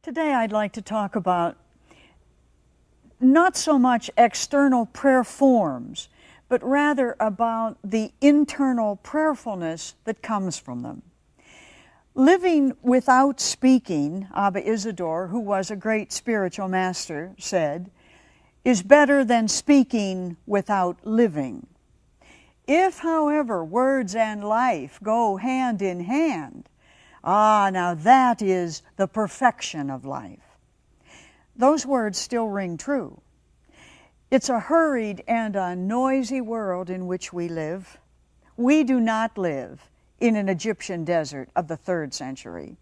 Today I'd like to talk about not so much external prayer forms, but rather about the internal prayerfulness that comes from them. Living without speaking, Abba Isidore, who was a great spiritual master, said, is better than speaking without living. If, however, words and life go hand in hand, now that is the perfection of life. Those words still ring true. It's a hurried and a noisy world in which we live. We do not live in an Egyptian desert of the 3rd century.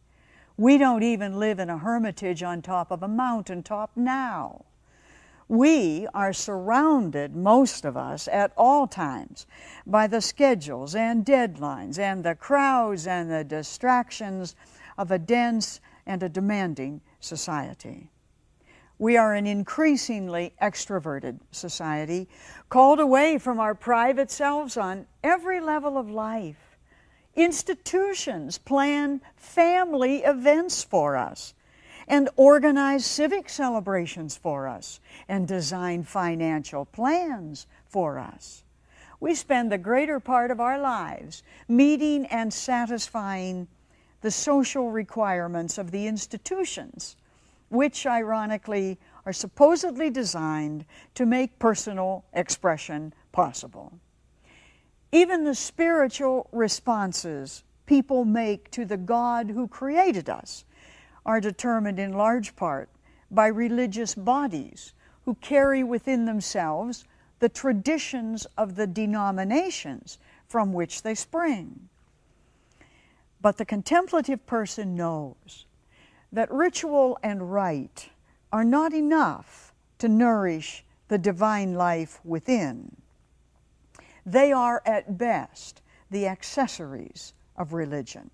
We don't even live in a hermitage on top of a mountaintop now. We are surrounded, most of us, at all times by the schedules and deadlines and the crowds and the distractions of a dense and a demanding society. We are an increasingly extroverted society, called away from our private selves on every level of life. Institutions plan family events for us, and organize civic celebrations for us, and design financial plans for us. We spend the greater part of our lives meeting and satisfying the social requirements of the institutions, which ironically are supposedly designed to make personal expression possible. Even the spiritual responses people make to the God who created us are determined in large part by religious bodies who carry within themselves the traditions of the denominations from which they spring. But the contemplative person knows that ritual and rite are not enough to nourish the divine life within. They are at best the accessories of religion.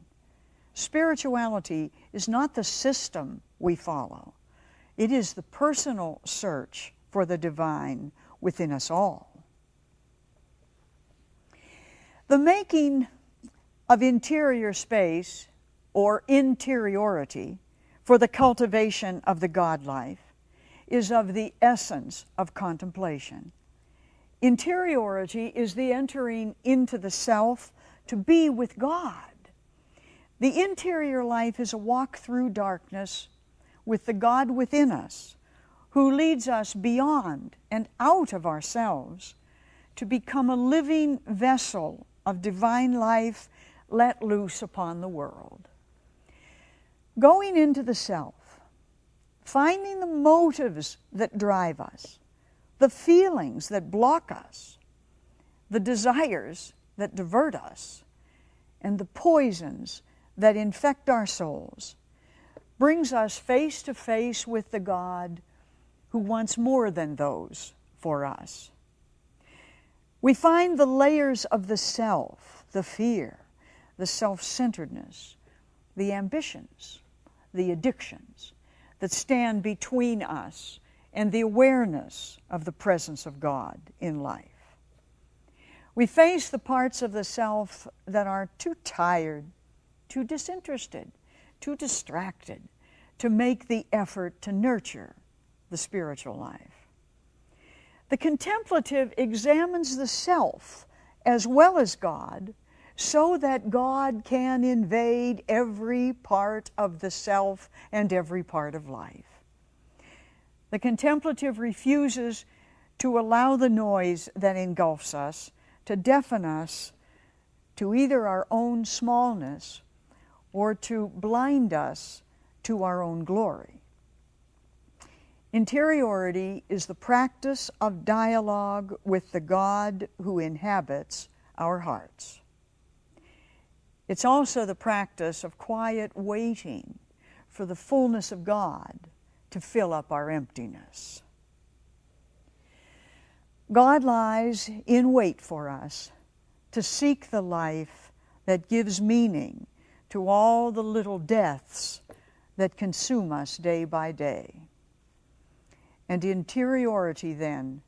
Spirituality is not the system we follow. It is the personal search for the divine within us all. The making of interior space or interiority for the cultivation of the God life is of the essence of contemplation. Interiority is the entering into the self to be with God. The interior life is a walk through darkness with the God within us, who leads us beyond and out of ourselves to become a living vessel of divine life let loose upon the world. Going into the self, finding the motives that drive us, the feelings that block us, the desires that divert us, and the poisons that infect our souls, brings us face to face with the God who wants more than those for us. We find the layers of the self, the fear, the self-centeredness, the ambitions, the addictions that stand between us and the awareness of the presence of God in life. We face the parts of the self that are too tired, too disinterested, too distracted to make the effort to nurture the spiritual life. The contemplative examines the self as well as God so that God can invade every part of the self and every part of life. The contemplative refuses to allow the noise that engulfs us to deafen us to either our own smallness or to blind us to our own glory. Interiority is the practice of dialogue with the God who inhabits our hearts. It's also the practice of quiet waiting for the fullness of God to fill up our emptiness. God lies in wait for us to seek the life that gives meaning to all the little deaths that consume us day by day. And interiority then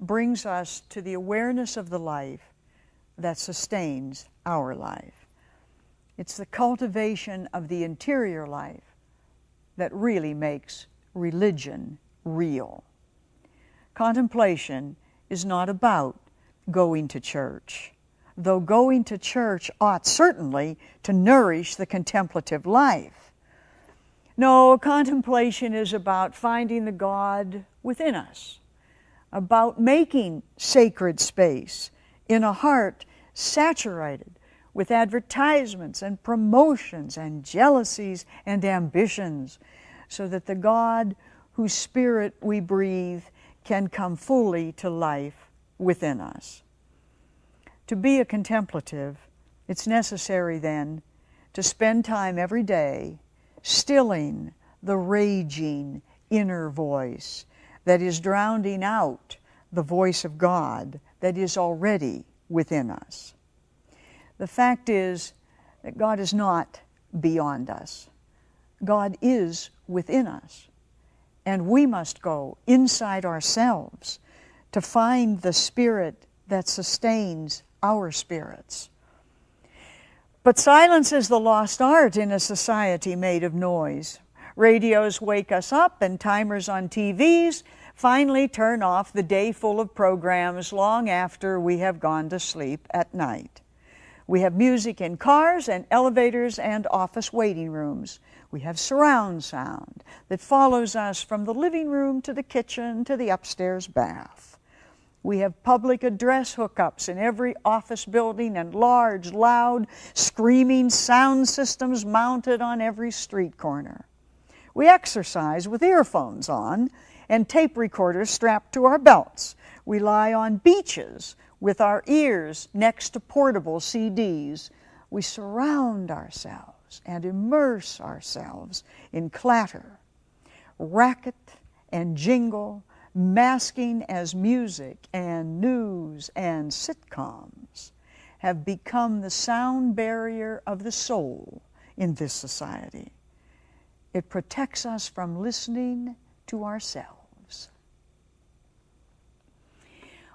brings us to the awareness of the life that sustains our life. It's the cultivation of the interior life that really makes religion real. Contemplation is not about going to church, though going to church ought certainly to nourish the contemplative life. No, contemplation is about finding the God within us, about making sacred space in a heart saturated with advertisements and promotions and jealousies and ambitions, so that the God whose spirit we breathe can come fully to life within us. To be a contemplative, it's necessary then to spend time every day stilling the raging inner voice that is drowning out the voice of God that is already within us. The fact is that God is not beyond us. God is within us, and we must go inside ourselves to find the spirit that sustains our spirits. But silence is the lost art in a society made of noise. Radios wake us up, and timers on TVs finally turn off the day full of programs long after we have gone to sleep at night. We have music in cars and elevators and office waiting rooms. We have surround sound that follows us from the living room to the kitchen to the upstairs bath. We have public address hookups in every office building and large, loud, screaming sound systems mounted on every street corner. We exercise with earphones on and tape recorders strapped to our belts. We lie on beaches with our ears next to portable CDs. We surround ourselves and immerse ourselves in clatter, racket, and jingle, masking as music and news and sitcoms have become the sound barrier of the soul in this society. It protects us from listening to ourselves.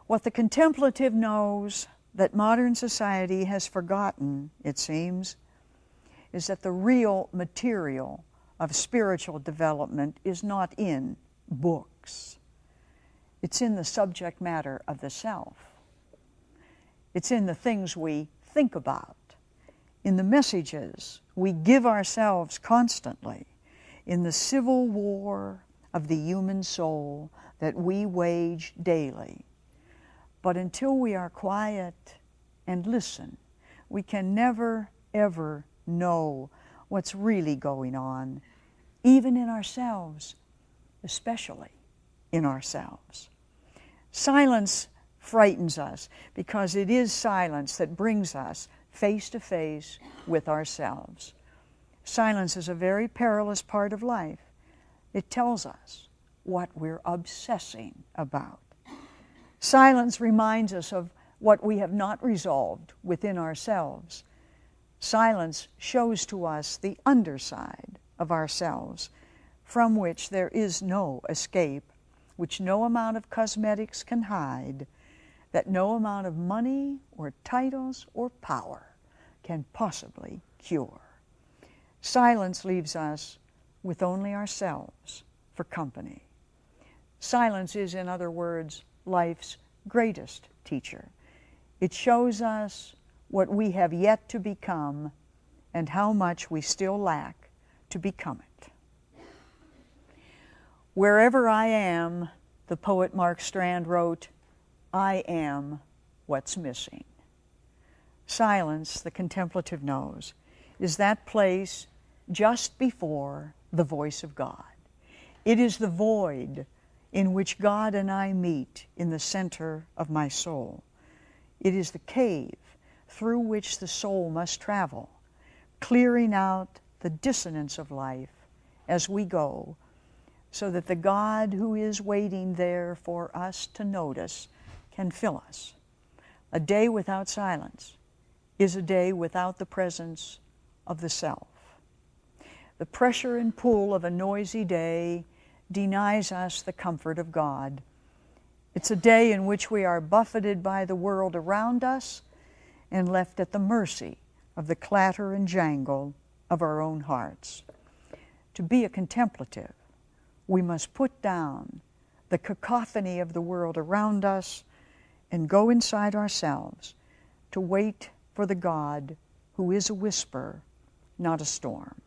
What the contemplative knows that modern society has forgotten, it seems, is that the real material of spiritual development is not in books. It's in the subject matter of the self. It's in the things we think about, in the messages we give ourselves constantly, in the civil war of the human soul that we wage daily. But until we are quiet and listen, we can never, ever know what's really going on, even in ourselves, especially in ourselves. Silence frightens us because it is silence that brings us face to face with ourselves. Silence is a very perilous part of life. It tells us what we're obsessing about. Silence reminds us of what we have not resolved within ourselves. Silence shows to us the underside of ourselves, from which there is no escape, which no amount of cosmetics can hide, that no amount of money or titles or power can possibly cure. Silence leaves us with only ourselves for company. Silence is, in other words, life's greatest teacher. It shows us what we have yet to become and how much we still lack to become it. Wherever I am, the poet Mark Strand wrote, I am what's missing. Silence, the contemplative knows, is that place just before the voice of God. It is the void in which God and I meet in the center of my soul. It is the cave through which the soul must travel, clearing out the dissonance of life as we go, so that the God who is waiting there for us to notice can fill us. A day without silence is a day without the presence of the self. The pressure and pull of a noisy day denies us the comfort of God. It's a day in which we are buffeted by the world around us and left at the mercy of the clatter and jangle of our own hearts. to be a contemplative, we must put down the cacophony of the world around us and go inside ourselves to wait for the God who is a whisper, not a storm.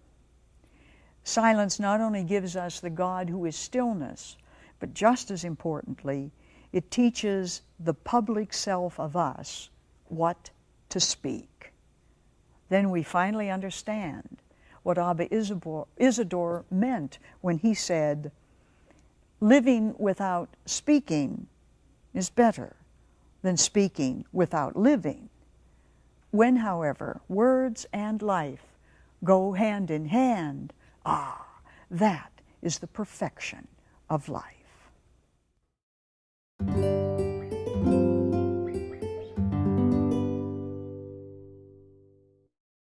Silence not only gives us the God who is stillness, but just as importantly, it teaches the public self of us what to speak. Then we finally understand what Abba Isidore meant when he said, living without speaking is better than speaking without living. When, however, words and life go hand in hand, that is the perfection of life.